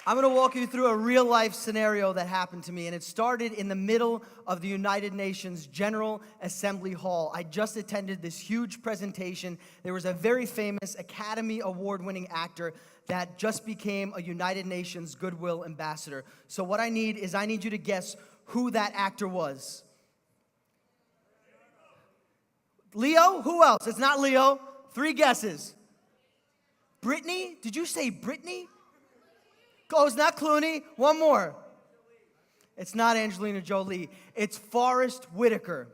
I'm going to walk you through a real-life scenario that happened to me, and it started in the middle of the United Nations General Assembly Hall. I just attended this huge presentation. There was a very famous Academy Award-winning actor that just became a United Nations Goodwill Ambassador. So what I need you to guess who that actor was. Leo? Who else? It's not Leo. 3 guesses. Brittany? Did you say Brittany? Oh, it's not Clooney. One more. It's not Angelina Jolie. It's Forrest Whitaker.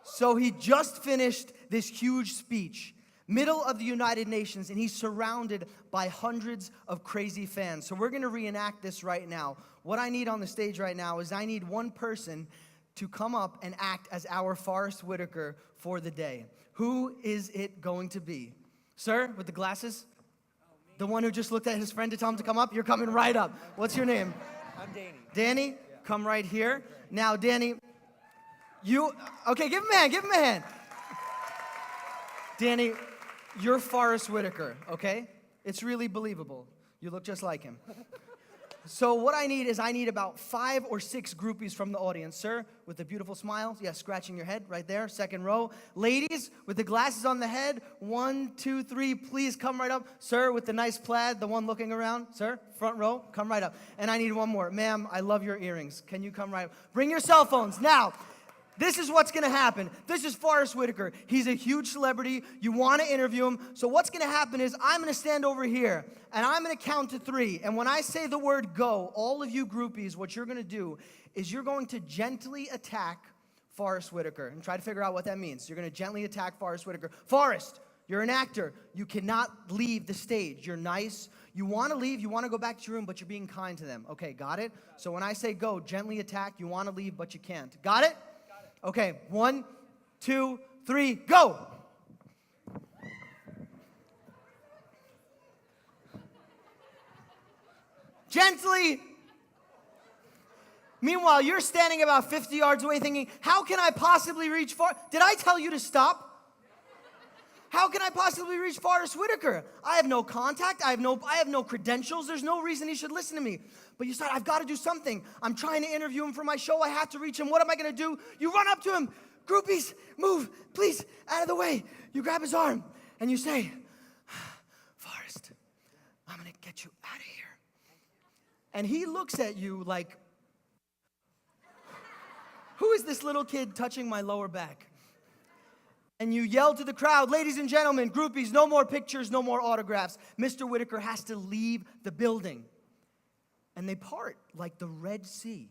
So he just finished this huge speech, middle of the United Nations, and he's surrounded by hundreds of crazy fans. So we're going to reenact this right now. What I need on the stage right now is I need one person to come up and act as our Forrest Whitaker for the day. Who is it going to be? Sir, with the glasses? The one who just looked at his friend to tell him to come up? You're coming right up. What's your name? I'm Danny. Danny? Yeah. Come right here. Now, Danny, okay, give him a hand. Danny, you're Forrest Whitaker, okay? It's really believable. You look just like him. So what I need about 5 or 6 groupies from the audience. Sir, with the beautiful smile. Yeah, scratching your head right there, second row. Ladies, with the glasses on the head. 1, 2, 3, please come right up. Sir, with the nice plaid, the one looking around. Sir, front row, come right up. And I need one more. Ma'am, I love your earrings. Can you come right up? Bring your cell phones. Now, this is what's going to happen. This is Forrest Whitaker. He's a huge celebrity. You want to interview him. So what's going to happen is I'm going to stand over here, and I'm going to count to 3. And when I say the word go, all of you groupies, what you're going to do is you're going to gently attack Forrest Whitaker and try to figure out what that means. You're going to gently attack Forrest Whitaker. Forrest, you're an actor. You cannot leave the stage. You're nice. You want to leave. You want to go back to your room, but you're being kind to them. Okay, got it? So when I say go, gently attack. You want to leave, but you can't. Got it? Okay, 1, 2, 3, go! Gently. Meanwhile, you're standing about 50 yards away thinking, how can I possibly reach far? Did I tell you to stop? How can I possibly reach Forrest Whitaker? I have no contact. I have no credentials. There's no reason he should listen to me. But you said, I've got to do something. I'm trying to interview him for my show. I have to reach him. What am I going to do? You run up to him. Groupies, move, please, out of the way. You grab his arm and you say, Forrest, I'm going to get you out of here. And he looks at you like, who is this little kid touching my lower back? And you yell to the crowd, ladies and gentlemen, groupies, no more pictures, no more autographs. Mr. Whitaker has to leave the building. And they part like the Red Sea.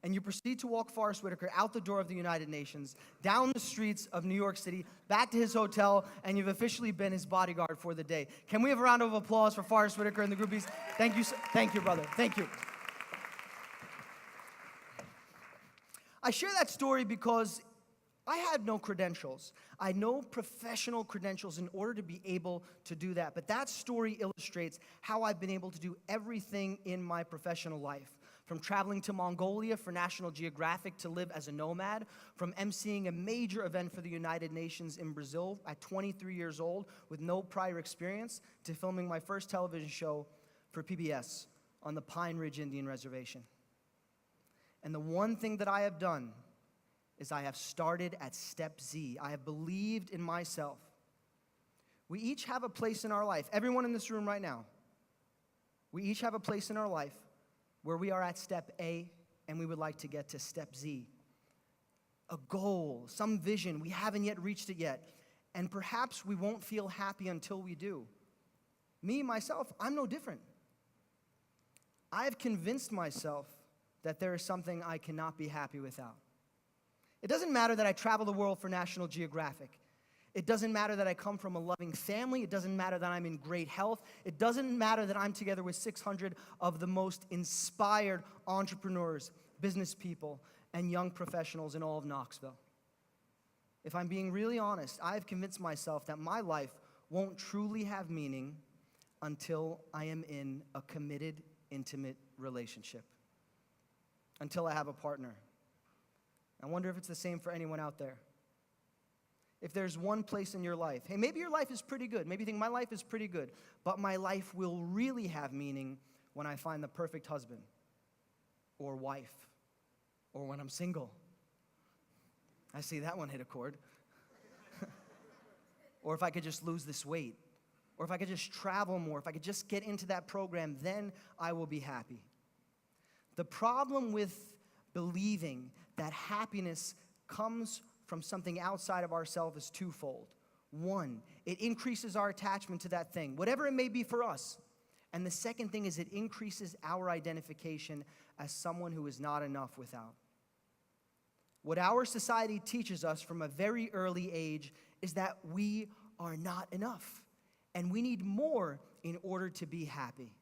And you proceed to walk Forrest Whitaker out the door of the United Nations, down the streets of New York City, back to his hotel, and you've officially been his bodyguard for the day. Can we have a round of applause for Forrest Whitaker and the groupies? Thank you, thank you, brother. Thank you. I share that story because I had no credentials. I had no professional credentials in order to be able to do that. But that story illustrates how I've been able to do everything in my professional life. From traveling to Mongolia for National Geographic to live as a nomad, from emceeing a major event for the United Nations in Brazil at 23 years old with no prior experience, to filming my first television show for PBS on the Pine Ridge Indian Reservation. And the one thing that I have done is I have started at step Z. I have believed in myself. We each have a place in our life. Everyone in this room right now, we each have a place in our life where we are at step A and we would like to get to step Z. A goal, some vision, we haven't yet reached it yet. And perhaps we won't feel happy until we do. Me, myself, I'm no different. I have convinced myself that there is something I cannot be happy without. It doesn't matter that I travel the world for National Geographic. It doesn't matter that I come from a loving family. It doesn't matter that I'm in great health. It doesn't matter that I'm together with 600 of the most inspired entrepreneurs, business people, and young professionals in all of Knoxville. If I'm being really honest, I have convinced myself that my life won't truly have meaning until I am in a committed, intimate relationship. Until I have a partner. I wonder if it's the same for anyone out there. If there's one place in your life, hey, maybe your life is pretty good. Maybe you think my life is pretty good, but my life will really have meaning when I find the perfect husband or wife or when I'm single. I see that one hit a chord. Or if I could just lose this weight. Or if I could just travel more. If I could just get into that program, then I will be happy. The problem with believing that happiness comes from something outside of ourselves is twofold. One, it increases our attachment to that thing, whatever it may be for us. And the second thing is it increases our identification as someone who is not enough without. What our society teaches us from a very early age is that we are not enough, and we need more in order to be happy.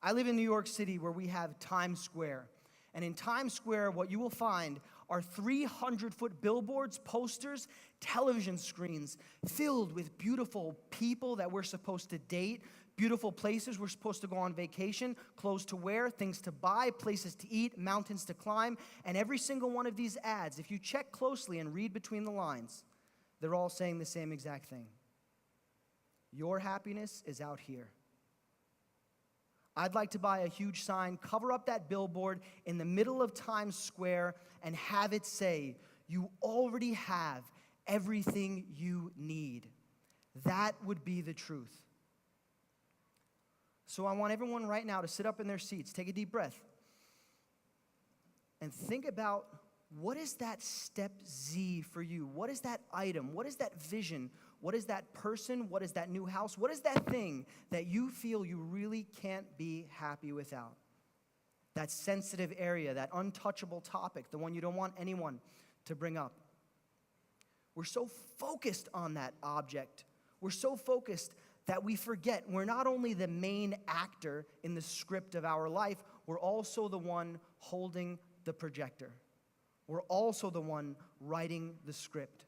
I live in New York City where we have Times Square. And in Times Square, what you will find are 300-foot billboards, posters, television screens filled with beautiful people that we're supposed to date, beautiful places we're supposed to go on vacation, clothes to wear, things to buy, places to eat, mountains to climb. And every single one of these ads, if you check closely and read between the lines, they're all saying the same exact thing. Your happiness is out here. I'd like to buy a huge sign, cover up that billboard in the middle of Times Square, and have it say, you already have everything you need. That would be the truth. So I want everyone right now to sit up in their seats, take a deep breath, and think about, what is that step Z for you? What is that item? What is that vision? What is that person? What is that new house? What is that thing that you feel you really can't be happy without? That sensitive area, that untouchable topic, the one you don't want anyone to bring up. We're so focused on that object. We're so focused that we forget we're not only the main actor in the script of our life, we're also the one holding the projector. We're also the one writing the script.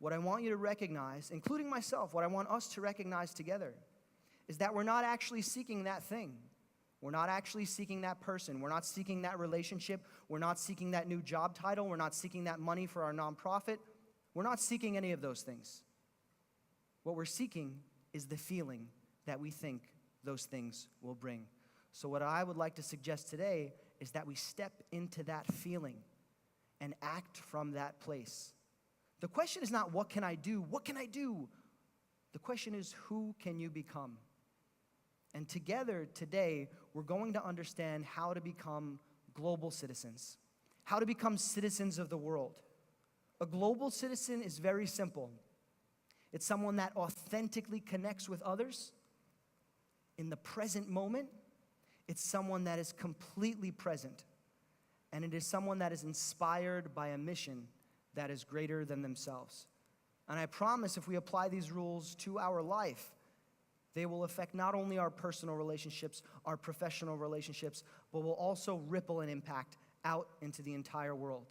What I want you to recognize, including myself, what I want us to recognize together, is that we're not actually seeking that thing. We're not actually seeking that person. We're not seeking that relationship. We're not seeking that new job title. We're not seeking that money for our nonprofit. We're not seeking any of those things. What we're seeking is the feeling that we think those things will bring. So what I would like to suggest today is that we step into that feeling and act from that place. The question is not, what can I do? What can I do? The question is, who can you become? And together today, we're going to understand how to become global citizens, how to become citizens of the world. A global citizen is very simple. It's someone that authentically connects with others in the present moment. It's someone that is completely present. And it is someone that is inspired by a mission that is greater than themselves. And I promise if we apply these rules to our life, they will affect not only our personal relationships, our professional relationships, but will also ripple and impact out into the entire world.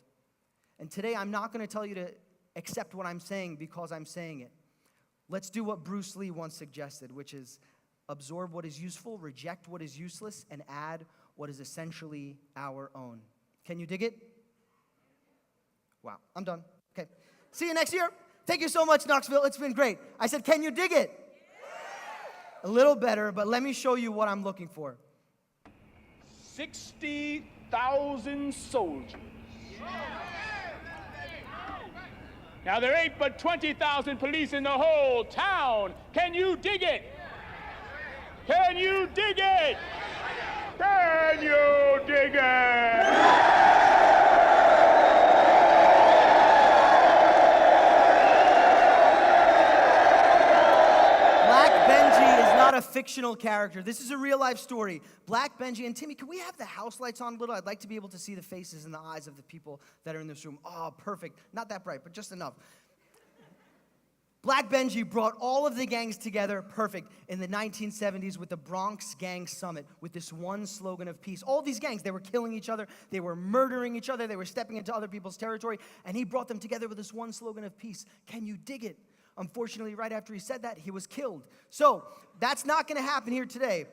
And today I'm not going to tell you to accept what I'm saying because I'm saying it. Let's do what Bruce Lee once suggested, which is absorb what is useful, reject what is useless, and add what is essentially our own. Can you dig it? Wow, I'm done. Okay. See you next year. Thank you so much, Knoxville. It's been great. I said, can you dig it? A little better, but let me show you what I'm looking for. 60,000 soldiers. Now, there ain't but 20,000 police in the whole town. Can you dig it? Can you dig it? Can you dig it? A fictional character. This is a real life story. Black Benji and Timmy, can we have the house lights on a little? I'd like to be able to see the faces and the eyes of the people that are in this room. Oh, perfect. Not that bright, but just enough. Black Benji brought all of the gangs together, perfect, in the 1970s with the Bronx Gang Summit, with this one slogan of peace. All these gangs, they were killing each other, they were murdering each other, they were stepping into other people's territory, and he brought them together with this one slogan of peace. Can you dig it? Unfortunately, right after he said that, he was killed. So that's not going to happen here today.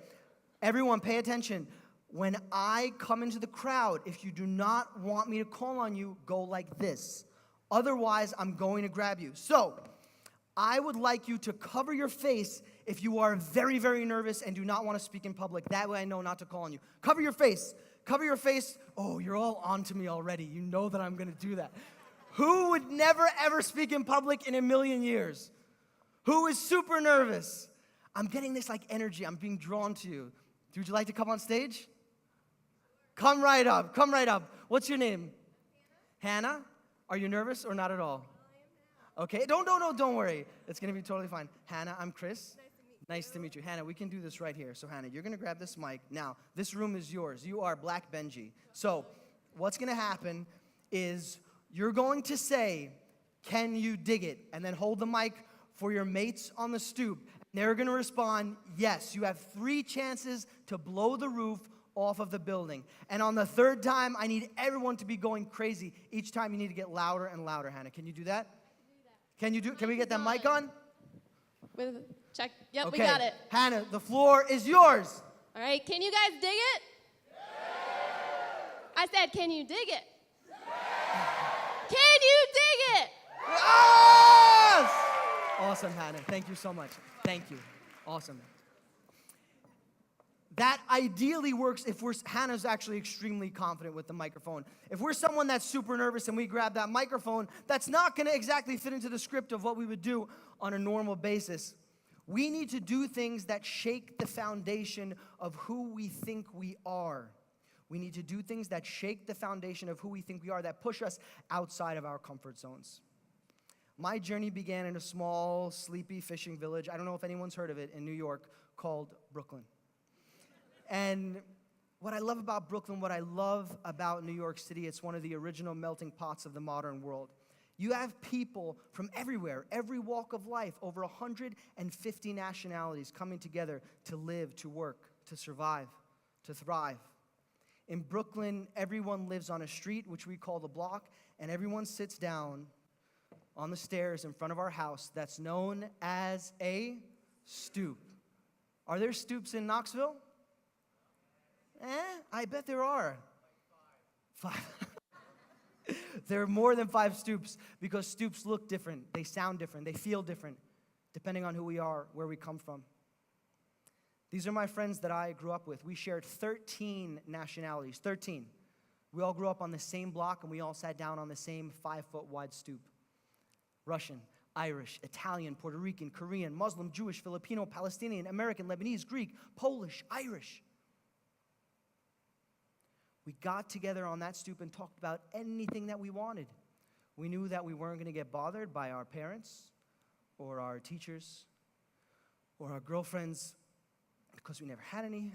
Everyone, pay attention. When I come into the crowd, if you do not want me to call on you, go like this. Otherwise, I'm going to grab you. So I would like you to cover your face if you are very, very nervous and do not want to speak in public. That way I know not to call on you. Cover your face. Cover your face. Oh, you're all onto me already. You know that I'm going to do that. Who would never, ever speak in public in a million years? Who is super nervous? I'm getting this like energy. I'm being drawn to you. Would you like to come on stage? Come right up. Come right up. What's your name? Hannah? Are you nervous or not at all? Okay, don't worry. It's going to be totally fine. Hannah, I'm Chris. Nice to meet you. Hannah, we can do this right here. So, Hannah, you're going to grab this mic. Now, this room is yours. You are Black Benji. So, what's going to happen is you're going to say, "Can you dig it?" And then hold the mic for your mates on the stoop. They're going to respond, "Yes." You have 3 chances to blow the roof off of the building. And on the 3rd time, I need everyone to be going crazy. Each time you need to get louder and louder, Hannah. Can you do that? Can we get that mic on? Check. Yep, Okay. we got it. Hannah, the floor is yours. All right, can you guys dig it? I said, can you dig it? Can you dig it? Yes! Awesome, Hannah. Thank you so much. Thank you. Awesome. That ideally works if Hannah's actually extremely confident with the microphone. If we're someone that's super nervous and we grab that microphone, that's not going to exactly fit into the script of what we would do on a normal basis. We need to do things that shake the foundation of who we think we are. We need to do things that shake the foundation of who we think we are, that push us outside of our comfort zones. My journey began in a small, sleepy fishing village. I don't know if anyone's heard of it, in New York, called Brooklyn. And what I love about Brooklyn, what I love about New York City, it's one of the original melting pots of the modern world. You have people from everywhere, every walk of life, over 150 nationalities coming together to live, to work, to survive, to thrive. In Brooklyn, everyone lives on a street, which we call the block, and everyone sits down on the stairs in front of our house that's known as a stoop. Are there stoops in Knoxville? I bet there are. 5. There are more than 5 stoops because stoops look different, they sound different, they feel different, depending on who we are, where we come from. These are my friends that I grew up with. We shared 13 nationalities, 13. We all grew up on the same block and we all sat down on the same 5-foot wide stoop. Russian, Irish, Italian, Puerto Rican, Korean, Muslim, Jewish, Filipino, Palestinian, American, Lebanese, Greek, Polish, Irish. We got together on that stoop and talked about anything that we wanted. We knew that we weren't going to get bothered by our parents or our teachers or our girlfriends because we never had any.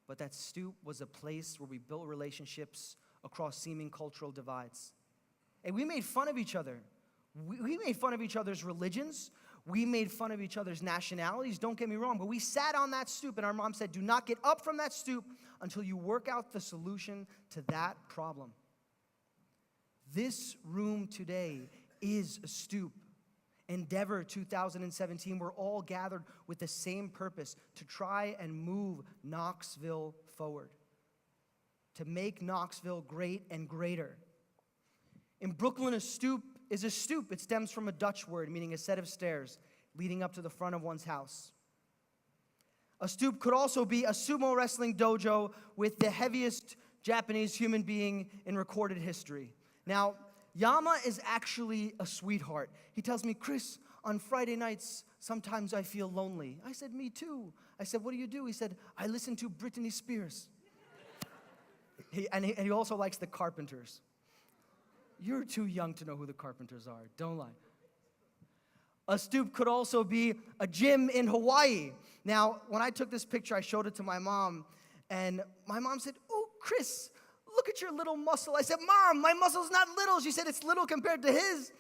But that stoop was a place where we built relationships across seeming cultural divides. And we made fun of each other. We made fun of each other's religions. We made fun of each other's nationalities, don't get me wrong, but we sat on that stoop and our mom said, "Do not get up from that stoop until you work out the solution to that problem." This room today is a stoop. Endeavor 2017, we're all gathered with the same purpose, to try and move Knoxville forward, to make Knoxville great and greater. In Brooklyn, a stoop is a stoop. It stems from a Dutch word meaning a set of stairs leading up to the front of one's house. A stoop could also be a sumo wrestling dojo with the heaviest Japanese human being in recorded history. Now, Yama is actually a sweetheart. He tells me, "Chris, on Friday nights, sometimes I feel lonely." I said, "Me too." I said, "What do you do?" He said, "I listen to Britney Spears." He also likes the Carpenters. You're too young to know who the Carpenters are. Don't lie. A stoop could also be a gym in Hawaii. Now, when I took this picture, I showed it to my mom, and my mom said, "Oh, Chris, look at your little muscle." I said, "Mom, my muscle's not little." She said, "It's little compared to his."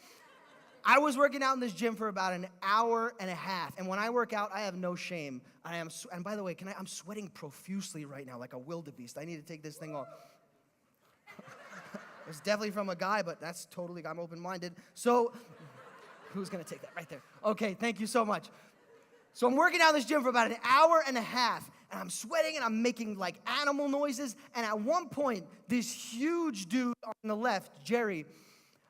I was working out in this gym for about an hour and a half, and when I work out, I have no shame. And by the way, I'm sweating profusely right now like a wildebeest. I need to take this thing off. It's definitely from a guy, but that's totally, I'm open-minded. So, who's going to take that right there? Okay, thank you so much. So I'm working out in this gym for about an hour and a half, and I'm sweating, and I'm making, like, animal noises, and at one point, this huge dude on the left, Jerry,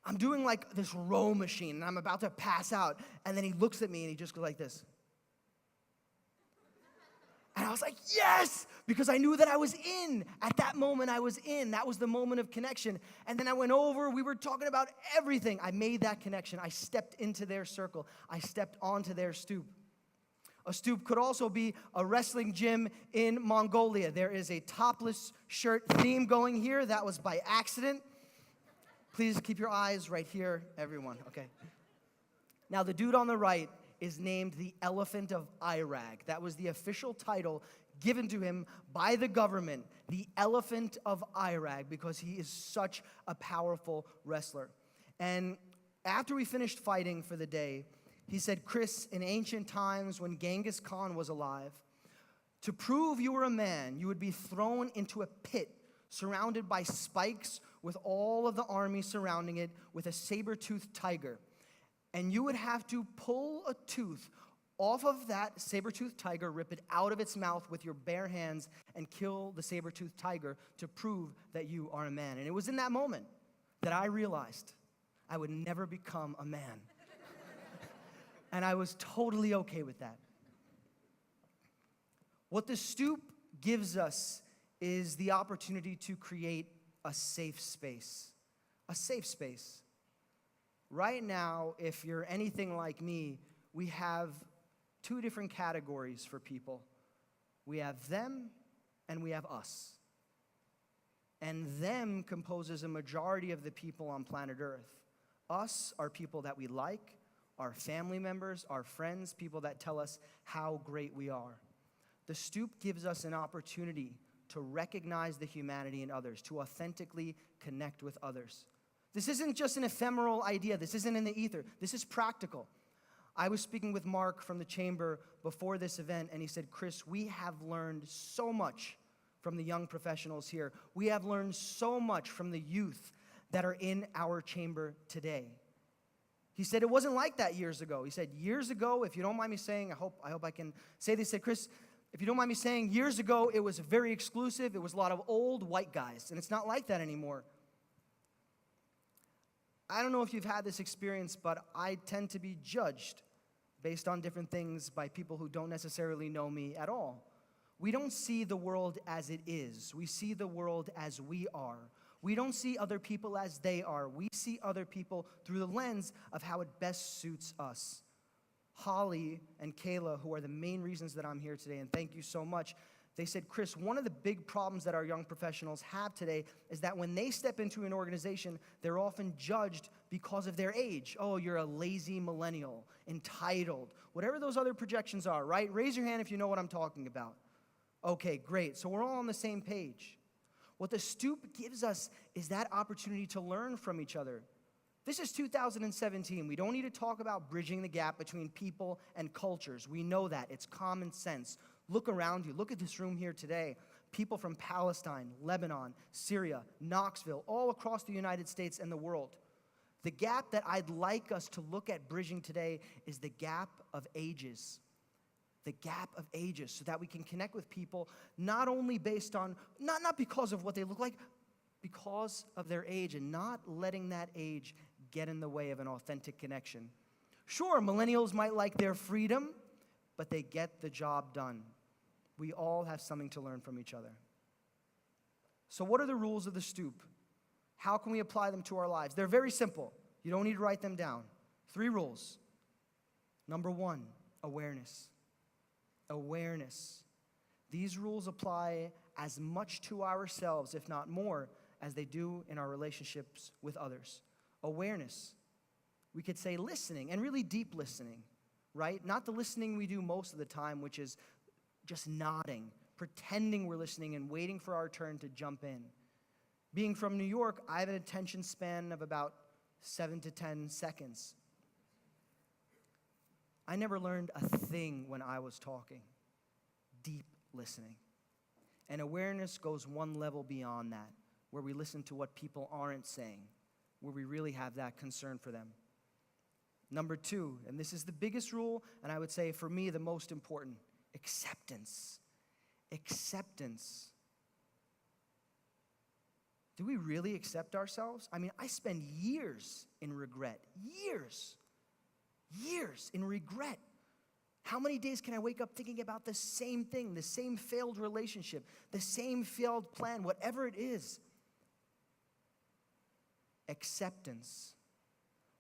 I'm doing like this row machine, and I'm about to pass out. And then he looks at me, and he just goes like this. And I was like, yes, because I knew that I was in. At that moment, I was in. That was the moment of connection. And then I went over. We were talking about everything. I made that connection. I stepped into their circle. I stepped onto their stoop. A stoop could also be a wrestling gym in Mongolia. There is a topless shirt theme going here. That was by accident. Please keep your eyes right here, everyone, okay? Now, the dude on the right is named the Elephant of Iraq. That was the official title given to him by the government, the Elephant of Iraq, because he is such a powerful wrestler. And after we finished fighting for the day, he said, Chris, in ancient times when Genghis Khan was alive, to prove you were a man, you would be thrown into a pit surrounded by spikes with all of the army surrounding it with a saber-toothed tiger. And you would have to pull a tooth off of that saber-toothed tiger, rip it out of its mouth with your bare hands, and kill the saber-toothed tiger to prove that you are a man. And it was in that moment that I realized I would never become a man. And I was totally okay with that. What the stoop gives us is the opportunity to create a safe space. A safe space. Right now, if you're anything like me, we have two different categories for people. We have them and we have us. And them composes a majority of the people on planet Earth. Us are people that we like, our family members, our friends, people that tell us how great we are. The stoop gives us an opportunity to recognize the humanity in others, to authentically connect with others. This isn't just an ephemeral idea. This isn't in the ether. This is practical. I was speaking with Mark from the chamber before this event, and he said, Chris, we have learned so much from the young professionals here. We have learned so much from the youth that are in our chamber today. He said it wasn't like that years ago. He said years ago, if you don't mind me saying, I hope I can say this, he said, Chris, if you don't mind me saying, years ago it was very exclusive. It was a lot of old white guys, and it's not like that anymore. I don't know if you've had this experience, but I tend to be judged based on different things by people who don't necessarily know me at all. We don't see the world as it is. We see the world as we are. We don't see other people as they are. We see other people through the lens of how it best suits us. Holly and Kayla, who are the main reasons that I'm here today, and thank you so much, they said, Chris, one of the big problems that our young professionals have today is that when they step into an organization, they're often judged because of their age. Oh, you're a lazy millennial, entitled, whatever those other projections are, right? Raise your hand if you know what I'm talking about. Okay, great. So we're all on the same page. What the stoop gives us is that opportunity to learn from each other. This is 2017. We don't need to talk about bridging the gap between people and cultures. We know that. It's common sense. Look around you. Look at this room here today. People from Palestine, Lebanon, Syria, Knoxville, all across the United States and the world. The gap that I'd like us to look at bridging today is the gap of ages. The gap of ages, so that we can connect with people not only based on, not because of what they look like, because of their age, and not letting that age get in the way of an authentic connection. Sure, millennials might like their freedom, but they get the job done. We all have something to learn from each other. So what are the rules of the stoop? How can we apply them to our lives? They're very simple. You don't need to write them down. 3 rules. Number 1, awareness. Awareness. These rules apply as much to ourselves, if not more, as they do in our relationships with others. Awareness. We could say listening, and really deep listening, right? Not the listening we do most of the time, which is just nodding, pretending we're listening and waiting for our turn to jump in. Being from New York, I have an attention span of about 7 to 10 seconds. I never learned a thing when I was talking. Deep listening. And awareness goes one level beyond that, where we listen to what people aren't saying, where we really have that concern for them. Number 2, and this is the biggest rule, and I would say for me the most important, acceptance. Acceptance. Do we really accept ourselves? I mean, I spend years in regret. Years in regret. How many days can I wake up thinking about the same thing, the same failed relationship, the same failed plan, whatever it is? Acceptance.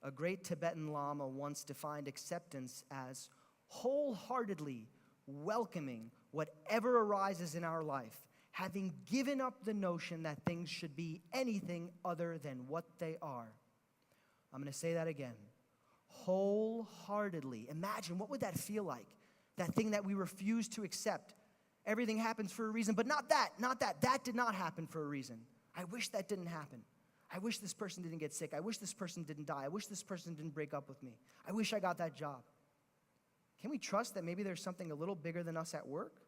A great Tibetan Lama once defined acceptance as wholeheartedly welcoming whatever arises in our life, having given up the notion that things should be anything other than what they are. I'm going to say that again. Wholeheartedly. Imagine, what would that feel like? That thing that we refuse to accept. Everything happens for a reason, but not that. That did not happen for a reason. I wish that didn't happen. I wish this person didn't get sick. I wish this person didn't die. I wish this person didn't break up with me. I wish I got that job. Can we trust that maybe there's something a little bigger than us at work?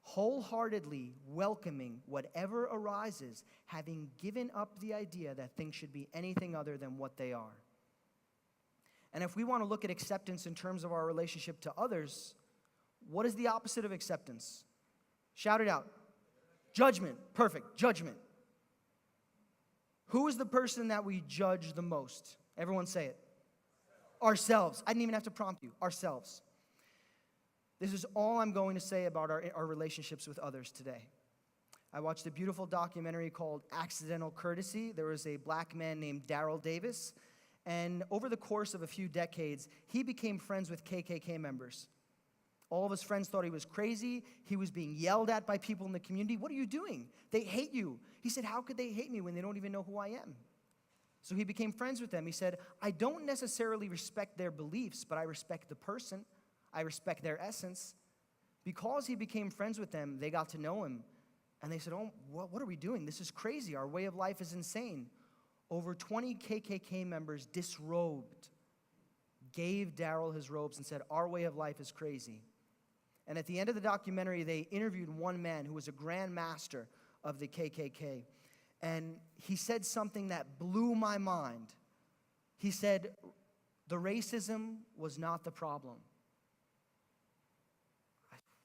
Wholeheartedly welcoming whatever arises, having given up the idea that things should be anything other than what they are. And if we want to look at acceptance in terms of our relationship to others, what is the opposite of acceptance? Shout it out. Judgment. Perfect. Judgment. Who is the person that we judge the most? Everyone say it. Ourselves. I didn't even have to prompt you. Ourselves. This is all I'm going to say about our relationships with others today. I watched a beautiful documentary called Accidental Courtesy. There was a black man named Daryl Davis, and over the course of a few decades, he became friends with KKK members. All of his friends thought he was crazy. He was being yelled at by people in the community. What are you doing? They hate you. He said, how could they hate me when they don't even know who I am? So he became friends with them. He said, I don't necessarily respect their beliefs, but I respect the person. I respect their essence. Because he became friends with them, they got to know him. And they said, oh, what are we doing? This is crazy. Our way of life is insane. Over 20 KKK members disrobed, gave Daryl his robes and said, our way of life is crazy. And at the end of the documentary, they interviewed one man who was a grand master of the KKK. And he said something that blew my mind. He said, the racism was not the problem.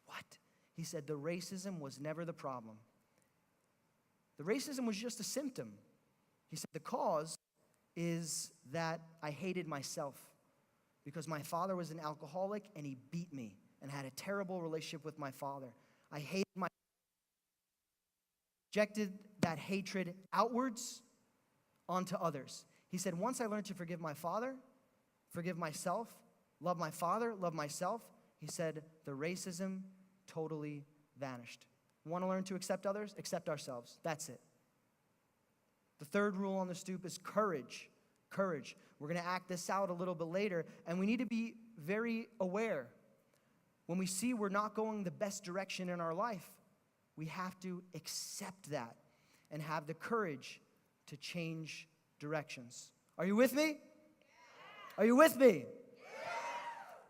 What? He said, the racism was never the problem. The racism was just a symptom. He said, the cause is that I hated myself because my father was an alcoholic and he beat me and had a terrible relationship with my father. I hated myself. Projected that hatred outwards onto others. He said, once I learned to forgive my father, forgive myself, love my father, love myself, he said, the racism totally vanished. Want to learn to accept others? Accept ourselves. That's it. The third rule on the stoop is courage. Courage. We're going to act this out a little bit later, and we need to be very aware. When we see we're not going the best direction in our life, we have to accept that and have the courage to change directions. Are you with me? Are you with me?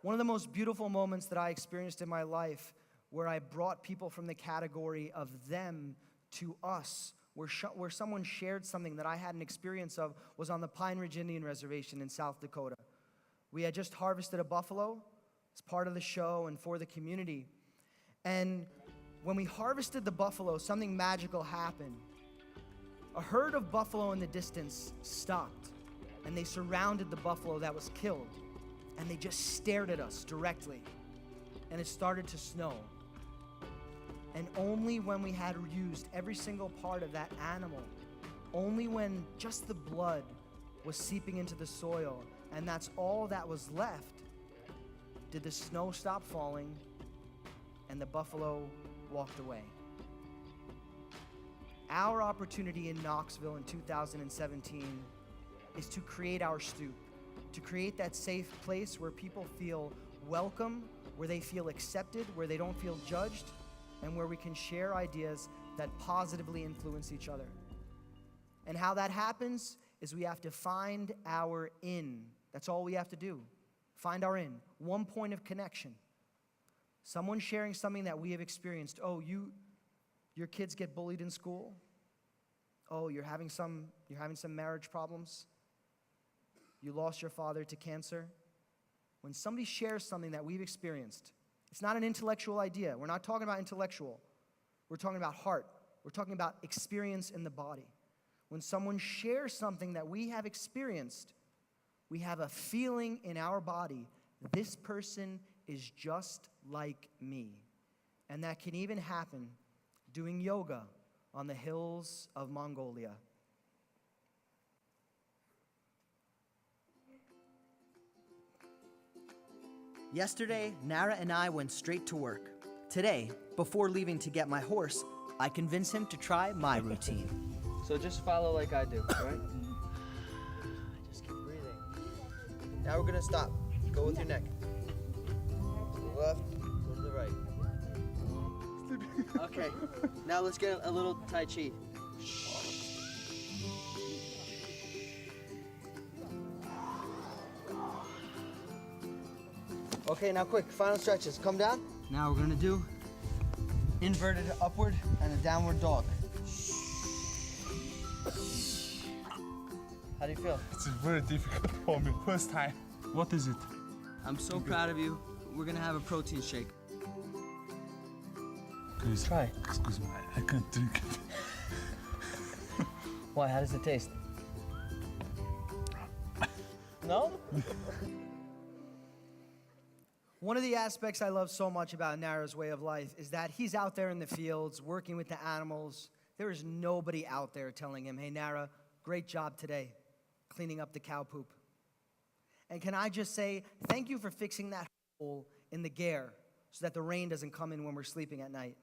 One of the most beautiful moments that I experienced in my life, where I brought people from the category of them to us, where someone shared something that I had an experience of, was on the Pine Ridge Indian Reservation in South Dakota. We had just harvested a buffalo as part of the show and for the community. And when we harvested the buffalo, something magical happened. A herd of buffalo in the distance stopped, and they surrounded the buffalo that was killed, and they just stared at us directly. And it started to snow. And only when we had used every single part of that animal, only when just the blood was seeping into the soil, and that's all that was left, did the snow stop falling and the buffalo walked away. Our opportunity in Knoxville in 2017 is to create our stoop, to create that safe place where people feel welcome, where they feel accepted, where they don't feel judged, and where we can share ideas that positively influence each other. And how that happens is we have to find our in. That's all we have to do. Find our in. One point of connection. Someone sharing something that we have experienced. Oh, your kids get bullied in school. Oh, you're having some marriage problems. You lost your father to cancer. When somebody shares something that we've experienced, it's not an intellectual idea. We're not talking about intellectual. We're talking about heart. We're talking about experience in the body. When someone shares something that we have experienced, we have a feeling in our body, this person is just like me. And that can even happen doing yoga on the hills of Mongolia. Yesterday, Nara and I went straight to work. Today, before leaving to get my horse, I convinced him to try my routine. So just follow like I do, all right? Just keep breathing. Now we're gonna stop. Go with your neck. To the left, go to the right. Okay, now let's get a little Tai Chi. Okay, now quick, final stretches. Come down. Now we're gonna do inverted upward and a downward dog. How do you feel? It's very difficult for me, first time. What is it? I'm so proud of you. We're gonna have a protein shake. Please Try. Excuse me, I can't drink it. Why? How does it taste? No? One of the aspects I love so much about Nara's way of life is that he's out there in the fields working with the animals. There is nobody out there telling him, hey, Nara, great job today cleaning up the cow poop. And can I just say, thank you for fixing that hole in the gare so that the rain doesn't come in when we're sleeping at night.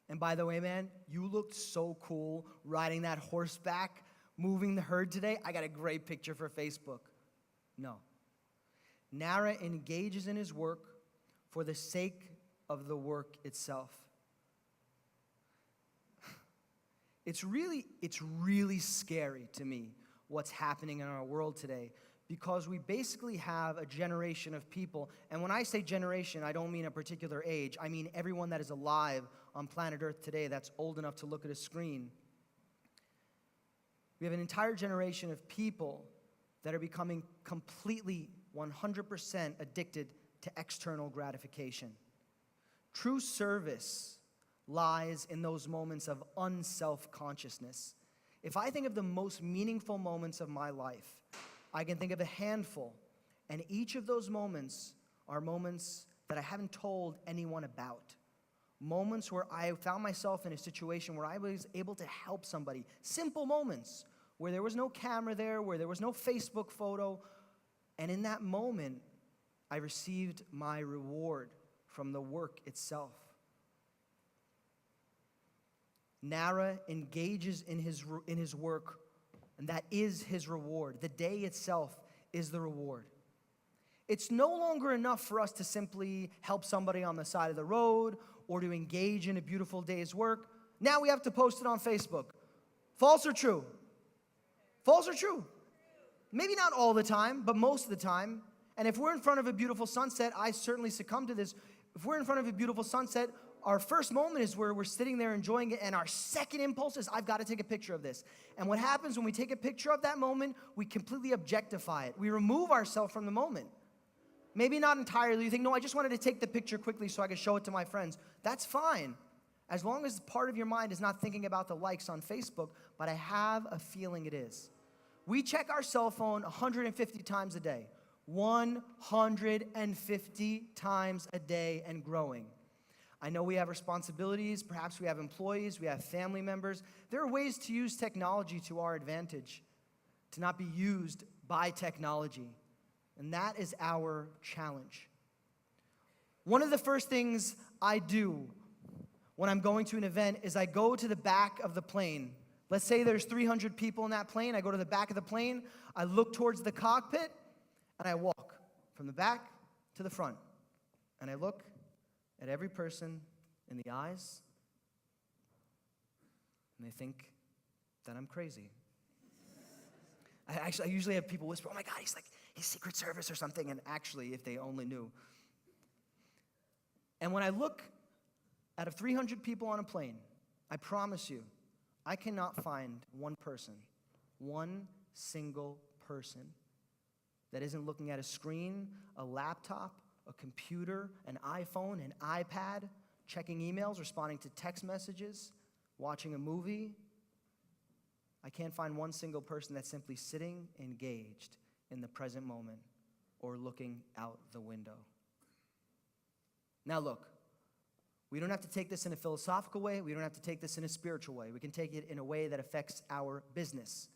And by the way, man, you looked so cool riding that horseback, moving the herd today. I got a great picture for Facebook. No. Nara engages in his work for the sake of the work itself. It's really scary to me what's happening in our world today, because we basically have a generation of people, and when I say generation, I don't mean a particular age, I mean everyone that is alive on planet Earth today that's old enough to look at a screen. We have an entire generation of people that are becoming completely 100% addicted to external gratification. True service lies in those moments of unself-consciousness. If I think of the most meaningful moments of my life, I can think of a handful, and each of those moments are moments that I haven't told anyone about. Moments where I found myself in a situation where I was able to help somebody. Simple moments where there was no camera there, where there was no Facebook photo, and in that moment, I received my reward from the work itself. Nara engages in his work, and that is his reward. The day itself is the reward. It's no longer enough for us to simply help somebody on the side of the road or to engage in a beautiful day's work. Now we have to post it on Facebook. False or true? False or true? Maybe not all the time, but most of the time. And if we're in front of a beautiful sunset, I certainly succumb to this. If we're in front of a beautiful sunset, our first moment is where we're sitting there enjoying it, and our second impulse is, I've got to take a picture of this. And what happens when we take a picture of that moment, we completely objectify it. We remove ourselves from the moment. Maybe not entirely. You think, no, I just wanted to take the picture quickly so I could show it to my friends. That's fine, as long as part of your mind is not thinking about the likes on Facebook, but I have a feeling it is. We check our cell phone 150 times a day. 150 times a day and growing. I know we have responsibilities, perhaps we have employees, we have family members. There are ways to use technology to our advantage, to not be used by technology. And that is our challenge. One of the first things I do when I'm going to an event is I go to the back of the plane. Let's say there's 300 people in that plane. I go to the back of the plane, I look towards the cockpit, and I walk from the back to the front. And I look at every person in the eyes, and they think that I'm crazy. I usually have people whisper, oh my God, he's Secret Service or something, and actually, if they only knew. And when I look at 300 people on a plane, I promise you, I cannot find one person, one single person, that isn't looking at a screen, a laptop, a computer, an iPhone, an iPad, checking emails, responding to text messages, watching a movie, I can't find one single person that's simply sitting engaged in the present moment or looking out the window. Now look, we don't have to take this in a philosophical way. We don't have to take this in a spiritual way. We can take it in a way that affects our business.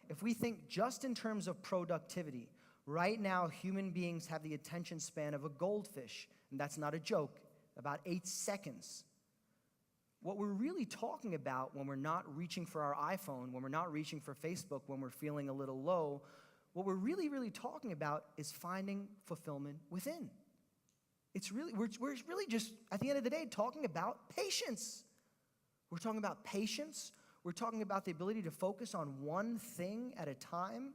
If we think just in terms of productivity, right now human beings have the attention span of a goldfish, and that's not a joke, about 8 seconds. What we're really talking about when we're not reaching for our iPhone, when we're not reaching for Facebook, when we're feeling a little low, what we're really talking about is finding fulfillment within. We're really just, at the end of the day, talking about patience. We're talking about patience. We're talking about the ability to focus on one thing at a time.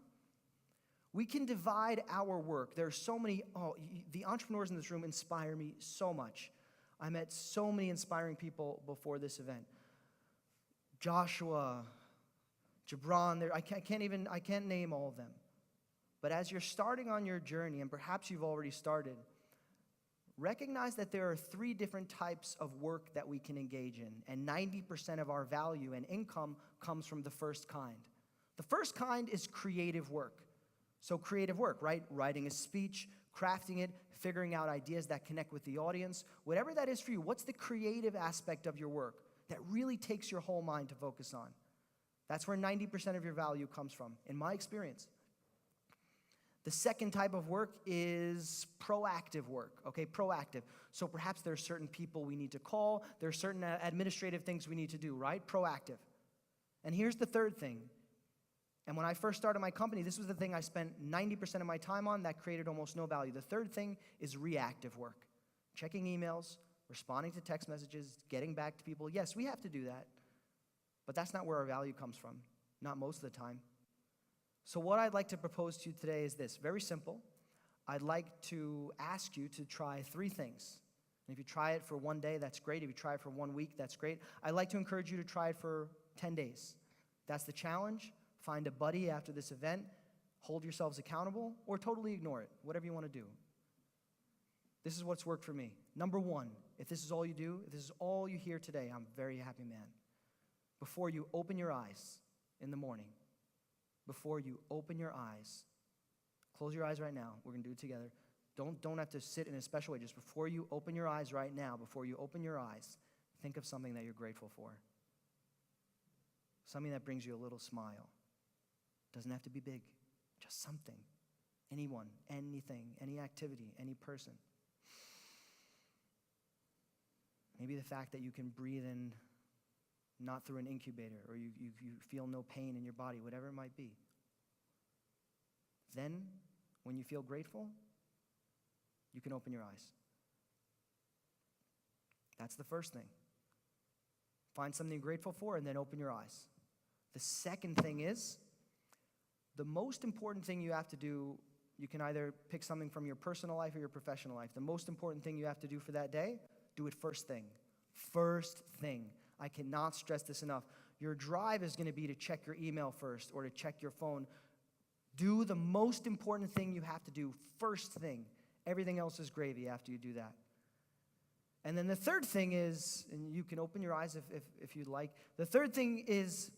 We can divide our work. There are so many, the entrepreneurs in this room inspire me so much. I met so many inspiring people before this event. Joshua, Gibran, I can't name all of them. But as you're starting on your journey, and perhaps you've already started, recognize that there are 3 different types of work that we can engage in, and 90% of our value and income comes from the first kind. The first kind is creative work. So creative work, right? Writing a speech, crafting it, figuring out ideas that connect with the audience. Whatever that is for you, what's the creative aspect of your work that really takes your whole mind to focus on? That's where 90% of your value comes from, in my experience. The second type of work is proactive work, okay, proactive. So perhaps there are certain people we need to call, there are certain administrative things we need to do, right? Proactive. And here's the third thing. And when I first started my company, this was the thing I spent 90% of my time on that created almost no value. The third thing is reactive work. Checking emails, responding to text messages, getting back to people. Yes, we have to do that, but that's not where our value comes from, not most of the time. So what I'd like to propose to you today is this, very simple. I'd like to ask you to try 3 things. And if you try it for 1 day, that's great. If you try it for 1 week, that's great. I'd like to encourage you to try it for 10 days. That's the challenge. Find a buddy after this event, hold yourselves accountable, or totally ignore it, whatever you want to do. This is what's worked for me. Number 1, if this is all you do, if this is all you hear today, I'm a very happy man. Before you open your eyes in the morning, before you open your eyes, close your eyes right now. We're going to do it together. Don't have to sit in a special way. Just before you open your eyes right now, before you open your eyes, think of something that you're grateful for. Something that brings you a little smile. Doesn't have to be big, just something. Anyone, anything, any activity, any person. Maybe the fact that you can breathe in not through an incubator, or you feel no pain in your body, whatever it might be. Then, when you feel grateful, you can open your eyes. That's the first thing. Find something you're grateful for, and then open your eyes. The second thing is, the most important thing you have to do, you can either pick something from your personal life or your professional life. The most important thing you have to do for that day, do it first thing. First thing. I cannot stress this enough. Your drive is going to be to check your email first or to check your phone. Do the most important thing you have to do first thing. Everything else is gravy after you do that. And then the third thing is, and you can open your eyes if you'd like, the third thing is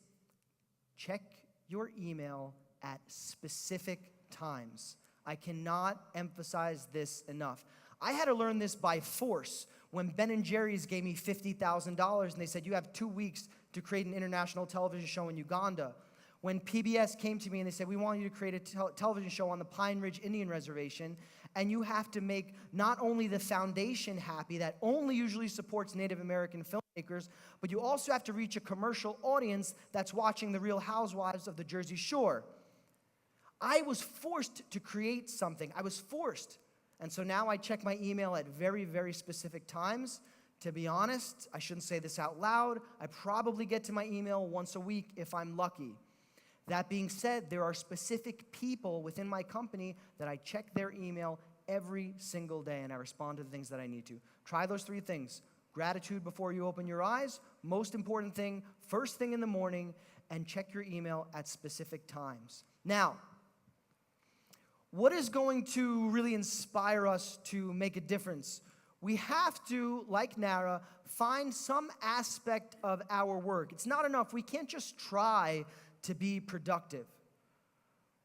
check your email at specific times. I cannot emphasize this enough. I had to learn this by force when Ben & Jerry's gave me $50,000 and they said, you have 2 weeks to create an international television show in Uganda. When PBS came to me and they said, we want you to create a television show on the Pine Ridge Indian Reservation, and you have to make not only the foundation happy that only usually supports Native American filmmakers, but you also have to reach a commercial audience that's watching The Real Housewives of the Jersey Shore. I was forced to create something. I was forced. And so now I check my email at very, very specific times. To be honest, I shouldn't say this out loud. I probably get to my email once a week if I'm lucky. That being said, there are specific people within my company that I check their email every single day, and I respond to the things that I need to. Try those 3 things. Gratitude before you open your eyes. Most important thing, first thing in the morning, and check your email at specific times. Now, what is going to really inspire us to make a difference? we have to, like Nara, find some aspect of our work. It's not enough. We can't just try to be productive.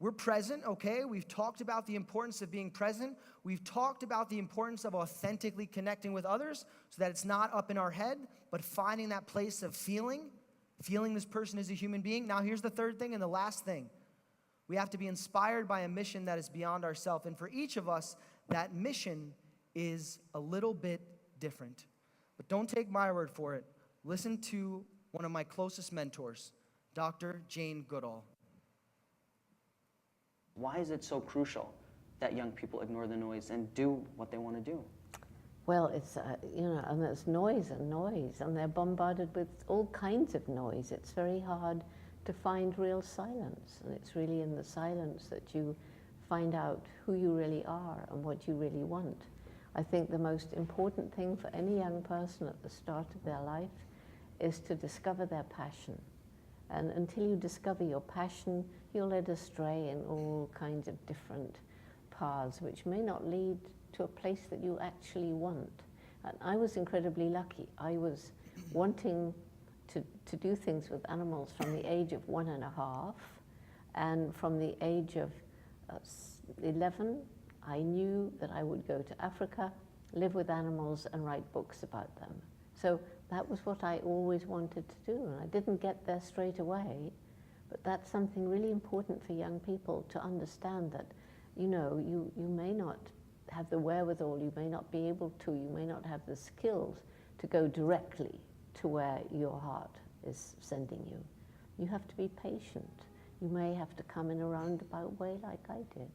We're present, okay? We've talked about the importance of being present. We've talked about the importance of authentically connecting with others so that it's not up in our head, but finding that place of feeling this person is a human being. Now, here's the third thing and the last thing. We have to be inspired by a mission that is beyond ourselves. And for each of us, that mission is a little bit different. But don't take my word for it. Listen to one of my closest mentors, Dr. Jane Goodall. Why is it so crucial that young people ignore the noise and do what they want to do? Well, it's, and there's noise, and they're bombarded with all kinds of noise. It's very hard to find real silence, and it's really in the silence that you find out who you really are and what you really want. I think the most important thing for any young person at the start of their life is to discover their passion. And until you discover your passion, you're led astray in all kinds of different paths, which may not lead to a place that you actually want. And I was incredibly lucky. I was wanting to do things with animals from the age of 1.5, and from the age of 11, I knew that I would go to Africa, live with animals, and write books about them. So that was what I always wanted to do, and I didn't get there straight away, but that's something really important for young people to understand, that you may not have the wherewithal, you may not be able to, you may not have the skills to go directly to where your heart is sending you. You have to be patient. You may have to come in a roundabout way like I did.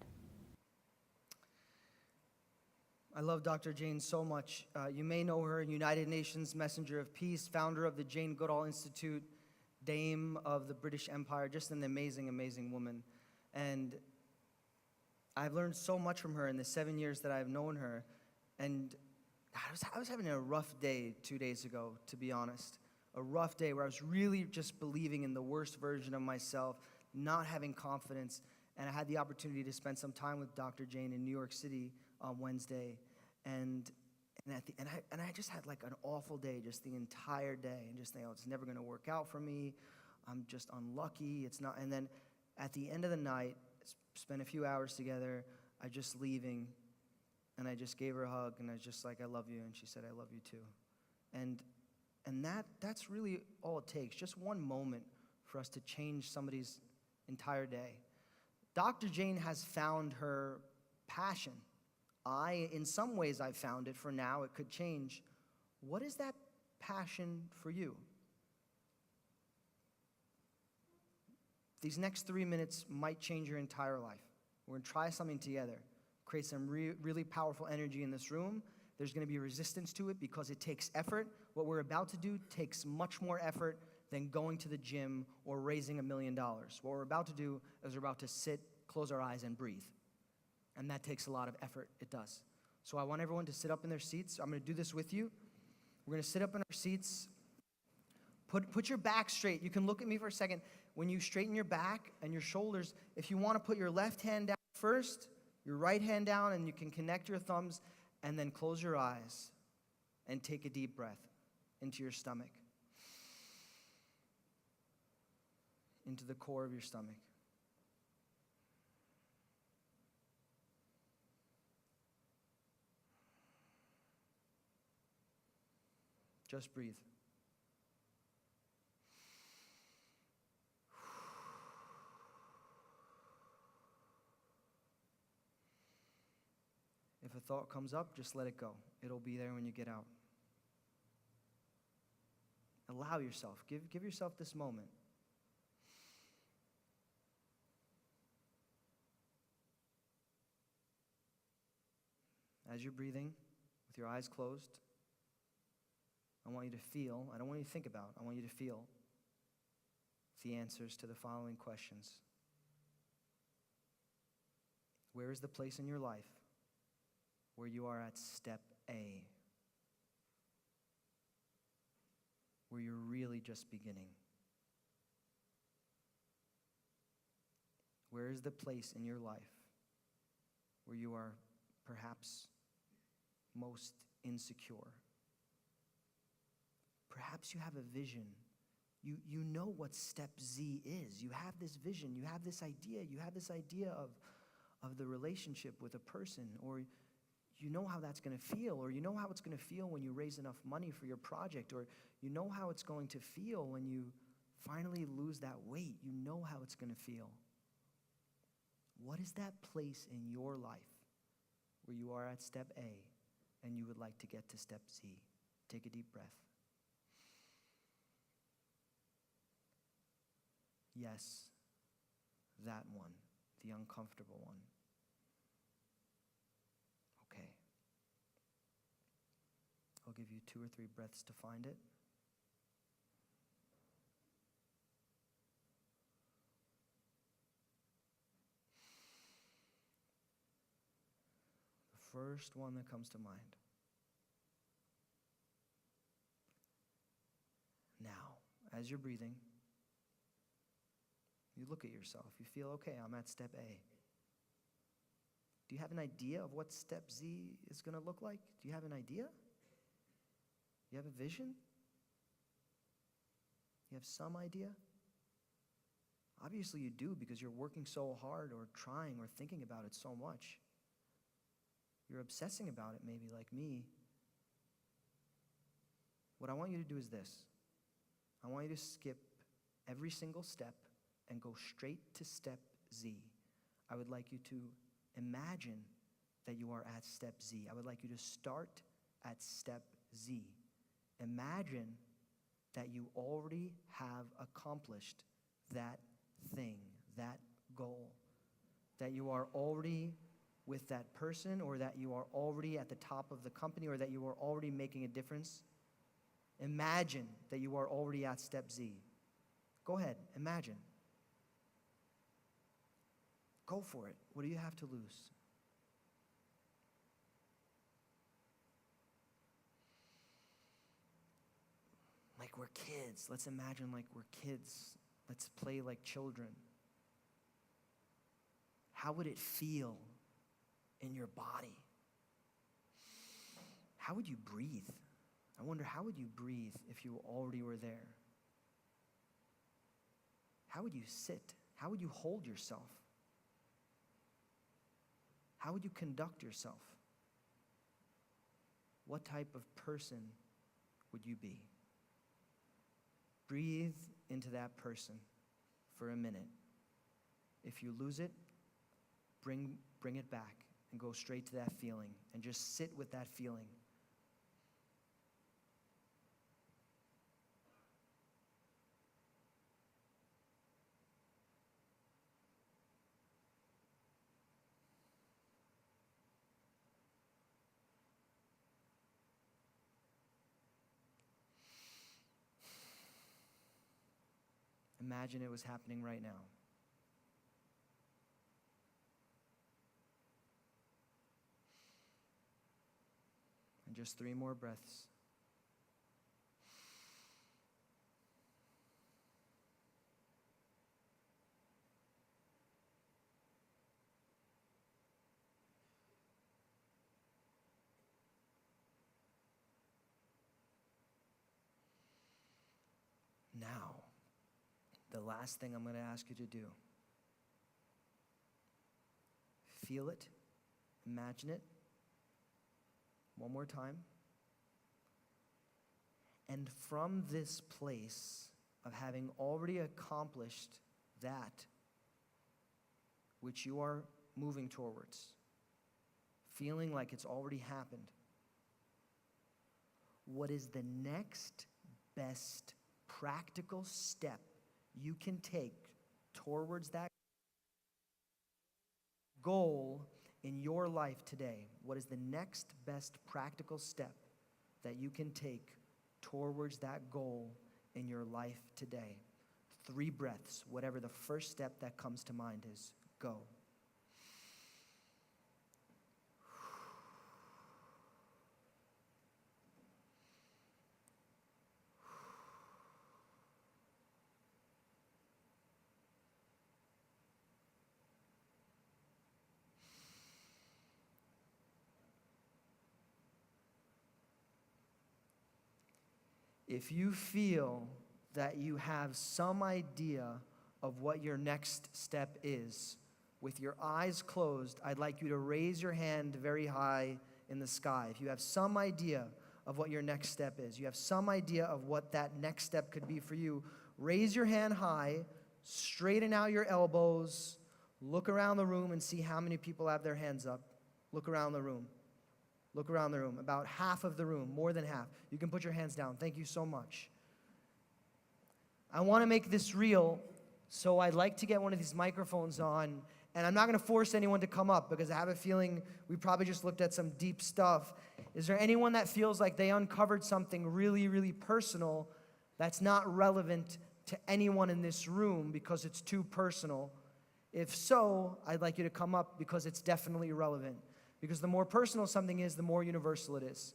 I love Dr. Jane so much. You may know her, United Nations Messenger of Peace, founder of the Jane Goodall Institute, Dame of the British Empire, just an amazing, amazing woman. And I've learned so much from her in the 7 years that I've known her. And I was having a rough day 2 days ago, to be honest. A rough day where I was really just believing in the worst version of myself, not having confidence. And I had the opportunity to spend some time with Dr. Jane in New York City on Wednesday. And I just had like an awful day, just the entire day, and just thinking, oh, it's never going to work out for me. I'm just unlucky. It's not. And then at the end of the night, spent a few hours together. I just leaving, and I just gave her a hug, and I was just like, I love you, and she said, I love you too. And that's really all it takes, just one moment for us to change somebody's entire day. Dr. Jane has found her passion. In some ways, I've found it. For now, it could change. What is that passion for you? These next 3 minutes might change your entire life. We're going to try something together, create some really powerful energy in this room. There's going to be resistance to it because it takes effort. What we're about to do takes much more effort than going to the gym or raising $1 million. What we're about to do is we're about to sit, close our eyes, and breathe. And that takes a lot of effort. It does. So I want everyone to sit up in their seats. I'm going to do this with you. We're going to sit up in our seats. Put your back straight. You can look at me for a second. When you straighten your back and your shoulders, if you want to put your left hand down first, your right hand down, and you can connect your thumbs, and then close your eyes and take a deep breath into your stomach, into the core of your stomach. Just breathe. If a thought comes up, just let it go. It'll be there when you get out. Allow yourself. Give yourself this moment. As you're breathing, with your eyes closed, I want you to feel, I don't want you to think about, I want you to feel the answers to the following questions. Where is the place in your life where you are at step A? Where you're really just beginning? Where is the place in your life where you are perhaps most insecure. Perhaps you have a vision. You know what step Z is. You have this vision. You have this idea. You have this idea of the relationship with a person, or you know how that's going to feel, or you know how it's going to feel when you raise enough money for your project, or you know how it's going to feel when you finally lose that weight. You know how it's going to feel. What is that place in your life where you are at step A and you would like to get to step Z? Take a deep breath. Yes, that one, the uncomfortable one. Okay. I'll give you 2 or 3 breaths to find it. The first one that comes to mind. Now, as you're breathing, you look at yourself. You feel, okay, I'm at step A. Do you have an idea of what step Z is going to look like? Do you have an idea? You have a vision? You have some idea? Obviously you do, because you're working so hard or trying or thinking about it so much. You're obsessing about it maybe, like me. What I want you to do is this. I want you to skip every single step and go straight to step Z. I would like you to imagine that you are at step Z. I would like you to start at step Z. Imagine that you already have accomplished that thing, that goal, that you are already with that person, or that you are already at the top of the company, or that you are already making a difference. Imagine that you are already at step Z. Go ahead, imagine. Go for it. What do you have to lose? Like we're kids. Let's imagine like we're kids. Let's play like children. How would it feel in your body? How would you breathe? I wonder, how would you breathe if you already were there? How would you sit? How would you hold yourself? How would you conduct yourself? What type of person would you be? Breathe into that person for a minute. If you lose it, bring it back and go straight to that feeling and just sit with that feeling. Imagine it was happening right now. And just 3 more breaths. Now, the last thing I'm going to ask you to do. Feel it. Imagine it. One more time. And from this place of having already accomplished that which you are moving towards, feeling like it's already happened, what is the next best practical step you can take towards that goal in your life today? What is the next best practical step that you can take towards that goal in your life today? 3 breaths, whatever the first step that comes to mind is. Go. If you feel that you have some idea of what your next step is, with your eyes closed, I'd like you to raise your hand very high in the sky. If you have some idea of what your next step is, you have some idea of what that next step could be for you, raise your hand high, straighten out your elbows, look around the room and see how many people have their hands up. Look around the room. Look around the room. About half of the room, more than half. You can put your hands down. Thank you so much. I want to make this real, so I'd like to get one of these microphones on, and I'm not going to force anyone to come up because I have a feeling we probably just looked at some deep stuff. Is there anyone that feels like they uncovered something really, really personal that's not relevant to anyone in this room because it's too personal? If so, I'd like you to come up because it's definitely relevant. Because the more personal something is, the more universal it is.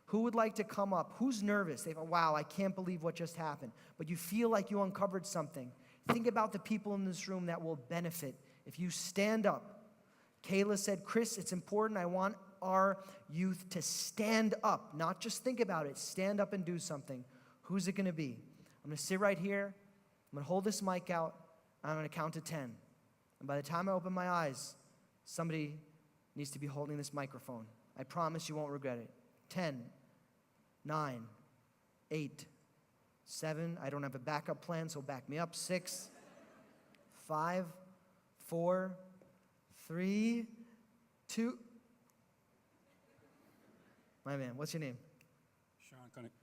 Who would like to come up? Who's nervous? They go, wow, I can't believe what just happened. But you feel like you uncovered something. Think about the people in this room that will benefit if you stand up. Kayla said, Chris, it's important. I want our youth to stand up, not just think about it. Stand up and do something. Who's it going to be? I'm going to sit right here. I'm going to hold this mic out. And I'm going to count to 10. And by the time I open my eyes, somebody needs to be holding this microphone. I promise you won't regret it. 10, 9, 8, 7. I don't have a backup plan, so back me up. 6, 5, 4, 3, 2. My man, what's your name? Sean Cunningham.